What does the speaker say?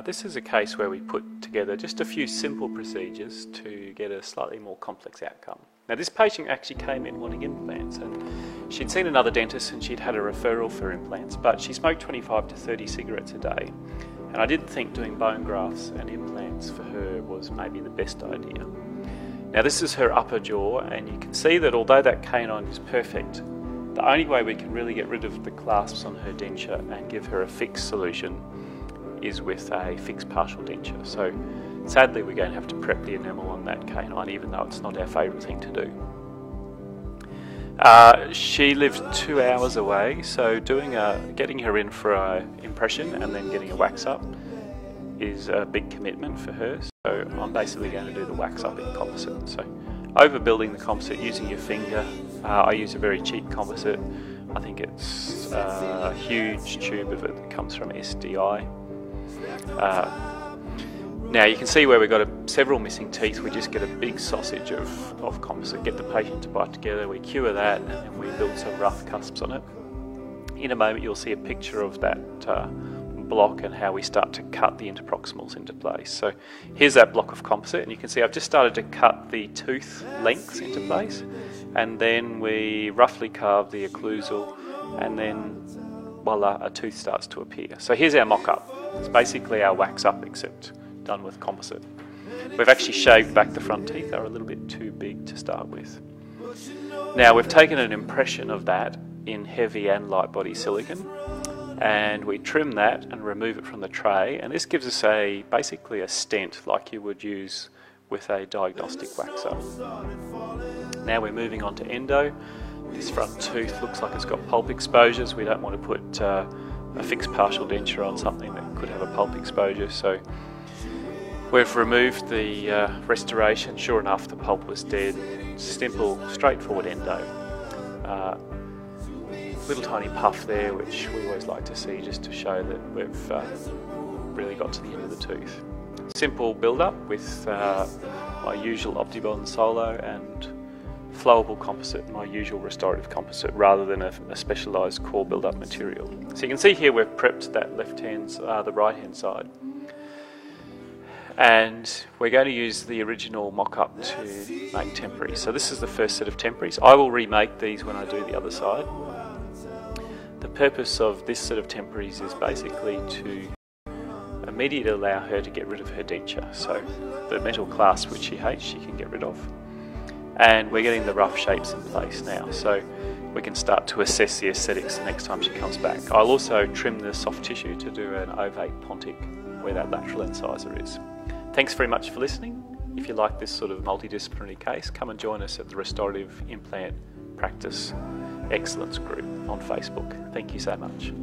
This is a case where we put together just a few simple procedures to get a slightly more complex outcome. Now, this patient actually came in wanting implants, and she'd seen another dentist and she'd had a referral for implants, but she smoked 25 to 30 cigarettes a day, and I didn't think doing bone grafts and implants for her was maybe the best idea. Now, this is her upper jaw, and you can see that although that canine is perfect, the only way we can really get rid of the clasps on her denture and give her a fixed solution is with a fixed partial denture. So sadly we're going to have to prep the enamel on that canine, even though it's not our favourite thing to do. She lived 2 hours away, so getting her in for an impression and then getting a wax up is a big commitment for her. So I'm basically going to do the wax up in composite. So overbuilding the composite using your finger. I use a very cheap composite. I think it's a huge tube of it that comes from SDI. Now you can see where we've got several missing teeth. We just get a big sausage of composite, get the patient to bite together, we cure that, and then we build some rough cusps on it. In a moment you'll see a picture of that block and how we start to cut the interproximals into place. So here's that block of composite, and you can see I've just started to cut the tooth lengths into place, and then we roughly carve the occlusal, and then voila, a tooth starts to appear. So here's our mock-up. It's basically our wax up except done with composite. We've actually shaved back the front teeth. They're a little bit too big to start with. Now we've taken an impression of that in heavy and light body silicone, and we trim that and remove it from the tray, and this gives us basically a stent like you would use with a diagnostic wax up. Now we're moving on to endo. This front tooth looks like it's got pulp exposures. We don't want to put a fixed partial denture on something that could have a pulp exposure, so we've removed the restoration. Sure enough, the pulp was dead. Simple, straightforward endo. Little tiny puff there, which we always like to see just to show that we've really got to the end of the tooth. Simple build-up with my usual Optibond Solo and flowable composite, my usual restorative composite, rather than a specialised core build-up material. So you can see here we've prepped that the right-hand side, and we're going to use the original mock-up to make temporaries. So this is the first set of temporaries. I will remake these when I do the other side. The purpose of this set of temporaries is basically to immediately allow her to get rid of her denture. So the metal clasp which she hates, she can get rid of. And we're getting the rough shapes in place now, so we can start to assess the aesthetics the next time she comes back. I'll also trim the soft tissue to do an ovate pontic where that lateral incisor is. Thanks very much for listening. If you like this sort of multidisciplinary case, come and join us at the Restorative Implant Practice Excellence Group on Facebook. Thank you so much.